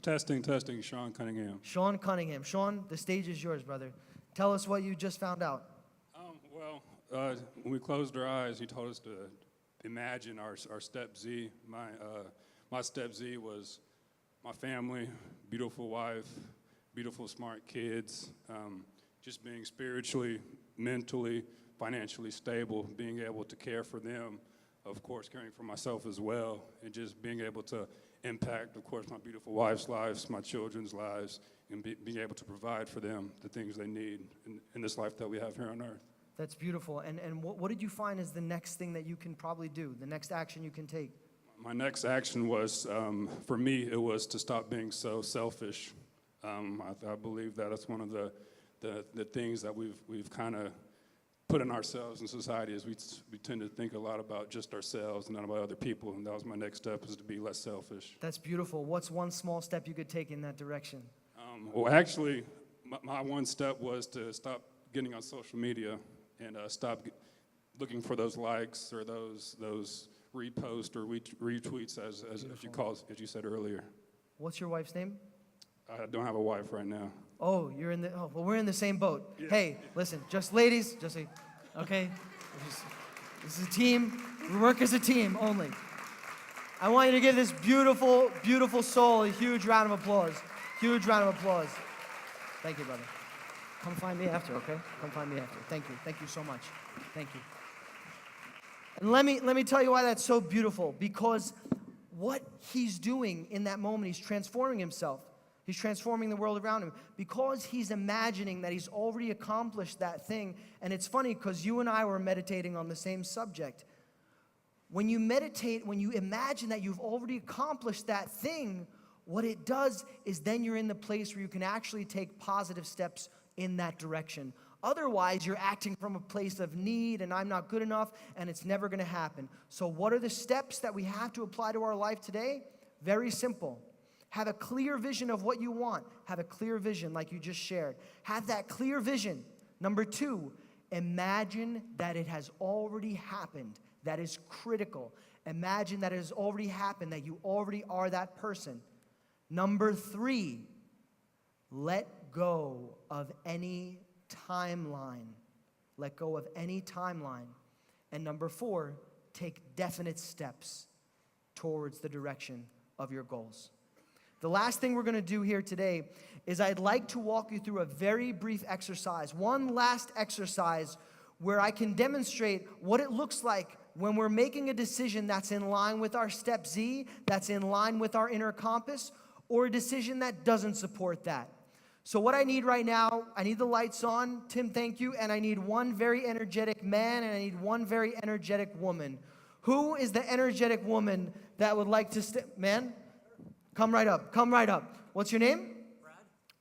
Testing, Sean Cunningham. Sean Cunningham. Sean, the stage is yours, brother. Tell us what you just found out. When we closed our eyes, he told us to imagine our step Z. My step Z was my family, beautiful wife, beautiful smart kids, just being spiritually, mentally, financially stable, being able to care for them, of course caring for myself as well, and just being able to impact, of course, my beautiful wife's lives, my children's lives, and being able to provide for them the things they need in this life that we have here on earth. That's beautiful. And what did you find is the next thing that you can probably do, the next action you can take? My next action was, for me, it was to stop being so selfish. I believe that it's one of the things that we've kind of put in ourselves in society is we tend to think a lot about just ourselves and not about other people, and that was my next step, is to be less selfish. That's beautiful. What's one small step you could take in that direction? Well, actually, my one step was to stop getting on social media and stop looking for those likes or those reposts or retweets, as you said earlier. What's your wife's name? I don't have a wife right now. Oh, well, we're in the same boat. Yeah. Hey, listen, just ladies, okay? This is a team. We work as a team only. I want you to give this beautiful, beautiful soul a huge round of applause. Huge round of applause. Thank you, brother. Come find me after, okay? Come find me after. Thank you. Thank you so much. Thank you. And let me tell you why that's so beautiful. Because what he's doing in that moment, he's transforming himself. He's transforming the world around him. Because he's imagining that he's already accomplished that thing. And it's funny because you and I were meditating on the same subject. When you meditate, when you imagine that you've already accomplished that thing, what it does is then you're in the place where you can actually take positive steps in that direction. Otherwise, you're acting from a place of need and I'm not good enough and it's never going to happen. So what are the steps that we have to apply to our life today? Very simple. Have a clear vision of what you want. Have a clear vision like you just shared. Have that clear vision. Number 2, imagine that it has already happened. That is critical. Imagine that it has already happened, that you already are that person. Number 3, let go of any timeline. Let go of any timeline. And number 4, take definite steps towards the direction of your goals. The last thing we're going to do here today is I'd like to walk you through a very brief exercise, one last exercise where I can demonstrate what it looks like when we're making a decision that's in line with our step Z, that's in line with our inner compass, or a decision that doesn't support that. So what I need right now, I need the lights on. Tim, thank you. And I need one very energetic man and I need one very energetic woman. Who is the energetic woman that would like to man? Come right up. Come right up. What's your name?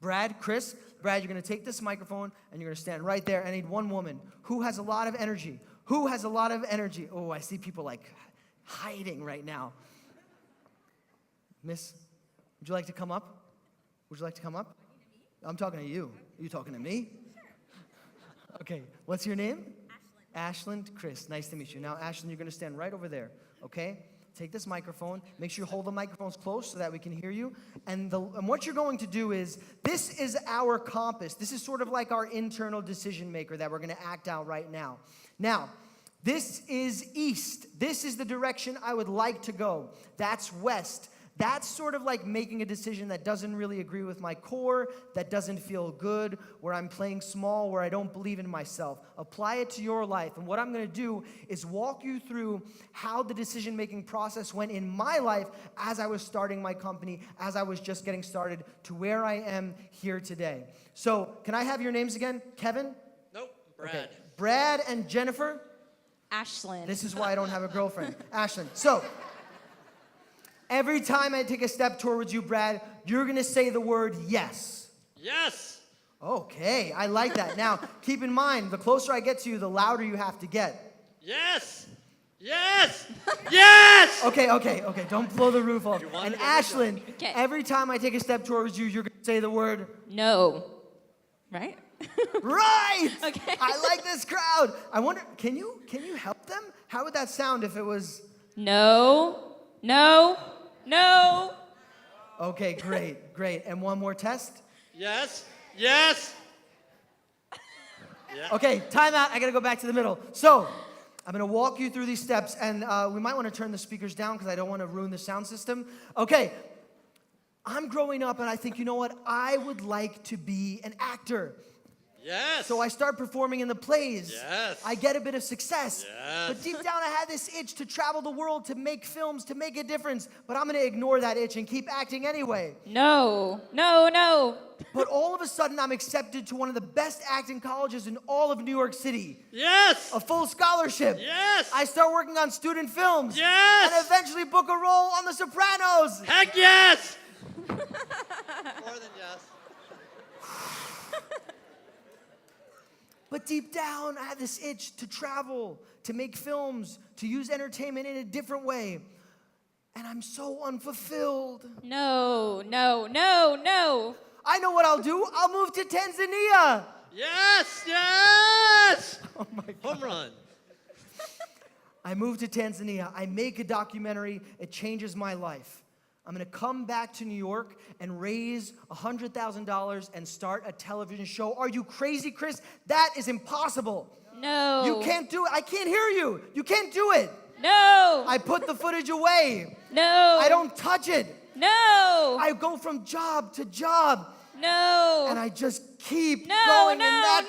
Brad, Chris. Brad, you're going to take this microphone and you're going to stand right there. I need one woman who has a lot of energy. Who has a lot of energy? Oh, I see people like hiding right now. Miss, would you like to come up? Would you like to come up? I'm talking to you. Are you talking to me? Okay, what's your name? Ashland. Chris, nice to meet you. Now, Ashland, you're going to stand right over there, okay? Take this microphone. Make sure you hold the microphones close so that we can hear you. And what you're going to do is, this is our compass. This is sort of like our internal decision maker that we're going to act out right now. Now, this is east. This is the direction I would like to go. That's west. That's sort of like making a decision that doesn't really agree with my core, that doesn't feel good, where I'm playing small, where I don't believe in myself. Apply it to your life. And what I'm going to do is walk you through how the decision-making process went in my life as I was starting my company, as I was just getting started, to where I am here today. So, can I have your names again? Kevin? Nope, Brad. Okay. Brad and Jennifer? Ashland. This is why I don't have a girlfriend. Ashland. So, every time I take a step towards you, Brad, you're going to say the word yes. Yes. Okay, I like that. Now, keep in mind, the closer I get to you, the louder you have to get. Yes. Yes. Yes. Okay, don't blow the roof off. And Ashland, Okay. every time I take a step towards you, you're going to say the word No. Right? right. Okay. I like this crowd. I wonder, can you help them? How would that sound if it was... No. No. No. Okay, great. And one more test? Yes. Yes. Yeah. Okay, time out. I got to go back to the middle. So, I'm going to walk you through these steps, and we might want to turn the speakers down because I don't want to ruin the sound system. Okay, I'm growing up, and I think, you know what? I would like to be an actor. Yes. So I start performing in the plays. Yes. I get a bit of success. Yes. But deep down, I had this itch to travel the world, to make films, to make a difference. But I'm going to ignore that itch and keep acting anyway. No. No. No. But all of a sudden, I'm accepted to one of the best acting colleges in all of New York City. Yes. A full scholarship. Yes. I start working on student films. Yes. And eventually book a role on The Sopranos. Heck yes. More than yes. But deep down, I had this itch to travel, to make films, to use entertainment in a different way. And I'm so unfulfilled. No. No. No. No. I know what I'll do. I'll move to Tanzania. Yes. Yes. Oh my God. Home run. I move to Tanzania. I make a documentary. It changes my life. I'm going to come back to New York and raise $100,000 and start a television show. Are you crazy, Chris? That is impossible. No. You can't do it. I can't hear you. You can't do it. No. I put the footage away. No. I don't touch it. No. I go from job to job. No. And I just keep No, going no, in that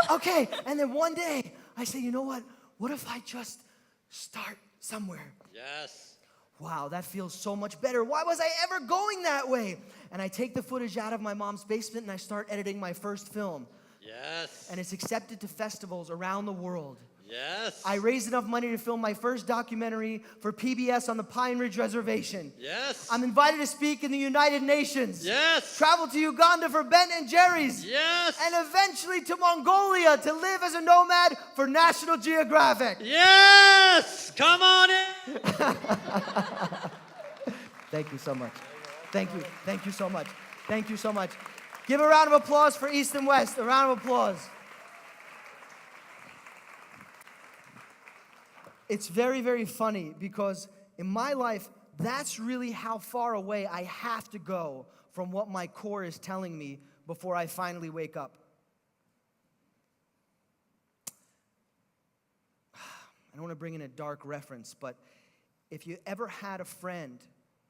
no, direction. Okay, and then one day, I say, you know what? What if I just start somewhere? Yes. Wow, that feels so much better. Why was I ever going that way? And I take the footage out of my mom's basement and I start editing my first film. Yes. And it's accepted to festivals around the world. Yes. I raised enough money to film my first documentary for PBS on the Pine Ridge Reservation. Yes. I'm invited to speak in the United Nations. Yes. Travel to Uganda for Ben and Jerry's. Yes. And eventually to Mongolia to live as a nomad for National Geographic. Yes. Come on in. Thank you so much. Thank you. Thank you so much. Thank you so much. Give a round of applause for East and West. A round of applause. It's very, very funny because in my life, that's really how far away I have to go from what my core is telling me before I finally wake up. I don't want to bring in a dark reference, but if you ever had a friend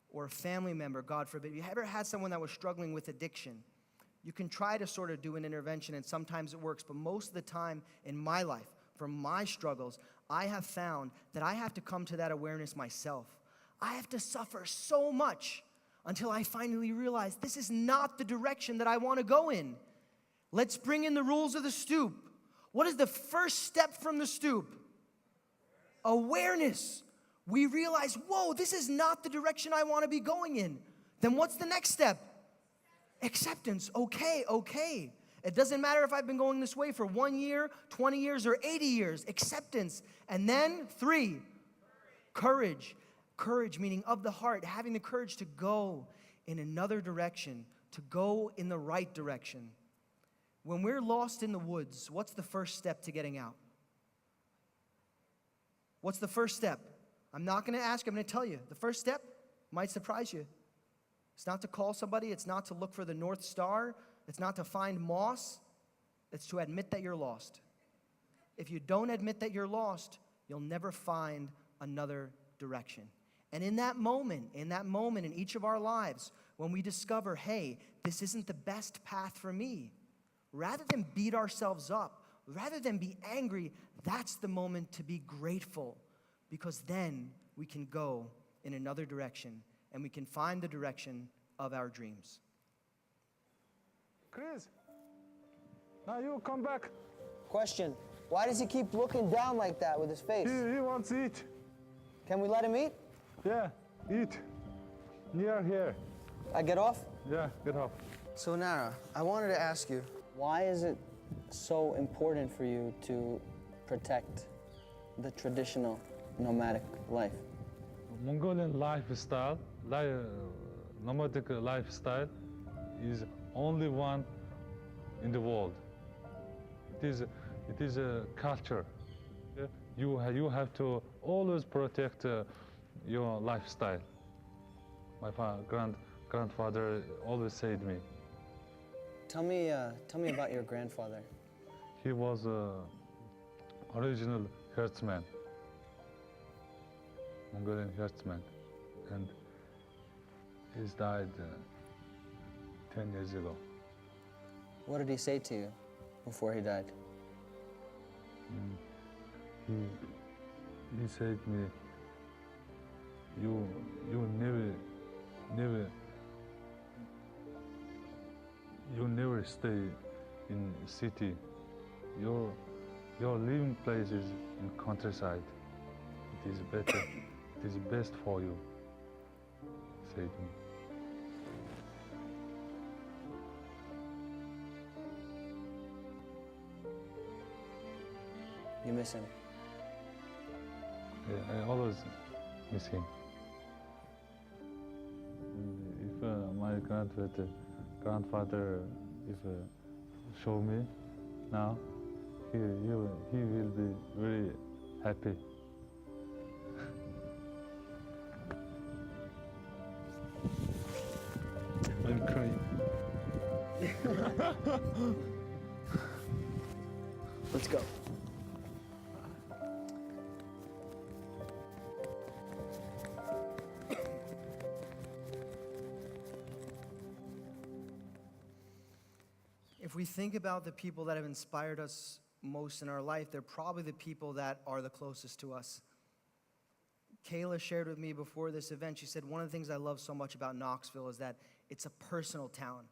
or a family member, God forbid, if you ever had someone that was struggling with addiction, you can try to sort of do an intervention, and sometimes it works, but most of the time in my life, from my struggles, I have found that I have to come to that awareness myself. I have to suffer so much until I finally realize this is not the direction that I want to go in. Let's bring in the rules of the stoop. What is the first step from the stoop? Awareness. We realize, whoa, this is not the direction I want to be going in. Then what's the next step? Acceptance. Okay. It doesn't matter if I've been going this way for 1 year, 20 years, or 80 years. Acceptance. And then 3, courage. Courage, meaning of the heart, having the courage to go in another direction, to go in the right direction. When we're lost in the woods, what's the first step to getting out? What's the first step? I'm not going to ask, I'm going to tell you. The first step might surprise you. It's not to call somebody. It's not to look for the North Star. It's not to find moss. It's to admit that you're lost. If you don't admit that you're lost, you'll never find another direction. And in that moment in each of our lives, when we discover, hey, this isn't the best path for me, rather than beat ourselves up, rather than be angry, that's the moment to be grateful, because then we can go in another direction and we can find the direction of our dreams. Chris, now you come back. Question. Why does he keep looking down like that with his face? He wants to eat. Can we let him eat? Yeah, eat. Near here. I get off? Yeah, get off. So Nara, I wanted to ask you, why is it so important for you to protect the traditional nomadic life? Mongolian lifestyle, nomadic lifestyle, is only one in the world. It is a culture. Yeah? You have to always protect your lifestyle. My grandfather always said to me. Tell me about your grandfather. He was original herdsman, Mongolian herdsman, and he's died 10 years ago. What did he say to you before he died? He said to me, you never stay in city. Your living place is in countryside. It is better. It is best for you, he said to me. You miss him? Yeah, I always miss him. If my grandfather show me now, he will be very happy. I'm crying. Let's go. If we think about the people that have inspired us most in our life, they're probably the people that are the closest to us. Kayla shared with me before this event, she said, one of the things I love so much about Knoxville is that it's a personal town.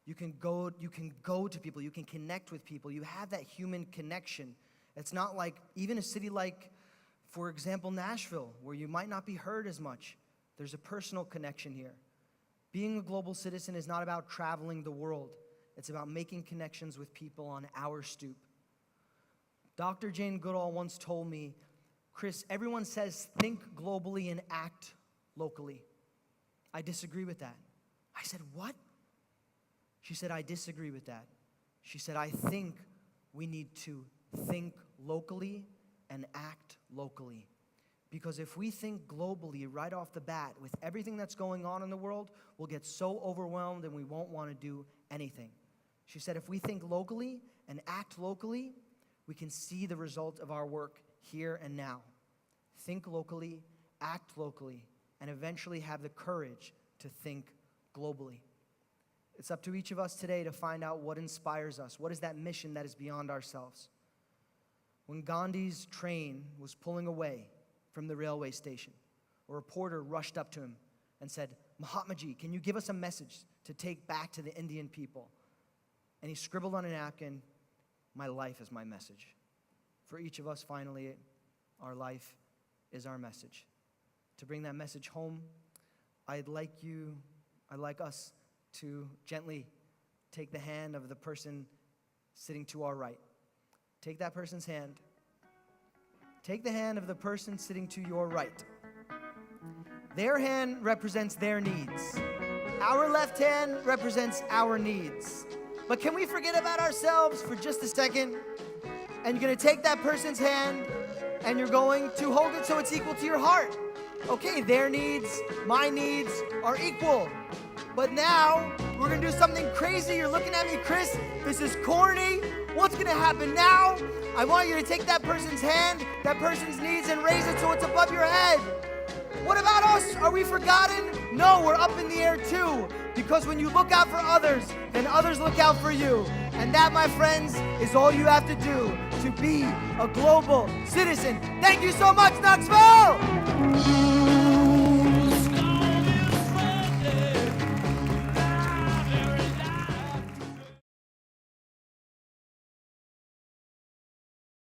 You can go to people, you can connect with people, you have that human connection. It's not like, even a city like, for example, Nashville, where you might not be heard as much. There's a personal connection here. Being a global citizen is not about traveling the world. It's about making connections with people on our stoop. Dr. Jane Goodall once told me, Chris, everyone says think globally and act locally. I disagree with that. I said, what? She said, I disagree with that. She said, I think we need to think locally and act locally. Because if we think globally right off the bat with everything that's going on in the world, we'll get so overwhelmed and we won't want to do anything. She said, if we think locally and act locally, we can see the result of our work here and now. Think locally, act locally, and eventually have the courage to think globally. It's up to each of us today to find out what inspires us. What is that mission that is beyond ourselves? When Gandhi's train was pulling away from the railway station, a reporter rushed up to him and said, Mahatmaji, can you give us a message to take back to the Indian people? And he scribbled on a napkin, my life is my message. For each of us, finally, our life is our message. To bring that message home, I'd like us to gently take the hand of the person sitting to our right. Take that person's hand. Take the hand of the person sitting to your right. Their hand represents their needs. Our left hand represents our needs. But can we forget about ourselves for just a second? And you're going to take that person's hand and you're going to hold it so it's equal to your heart. Okay, their needs, my needs are equal. But now, we're going to do something crazy. You're looking at me, Chris. This is corny. What's going to happen now? I want you to take that person's hand, that person's needs, and raise it so it's above your head. What about us? Are we forgotten? No, we're up in the air too. Because when you look out for others, then others look out for you. And that, my friends, is all you have to do to be a global citizen. Thank you so much, Knoxville!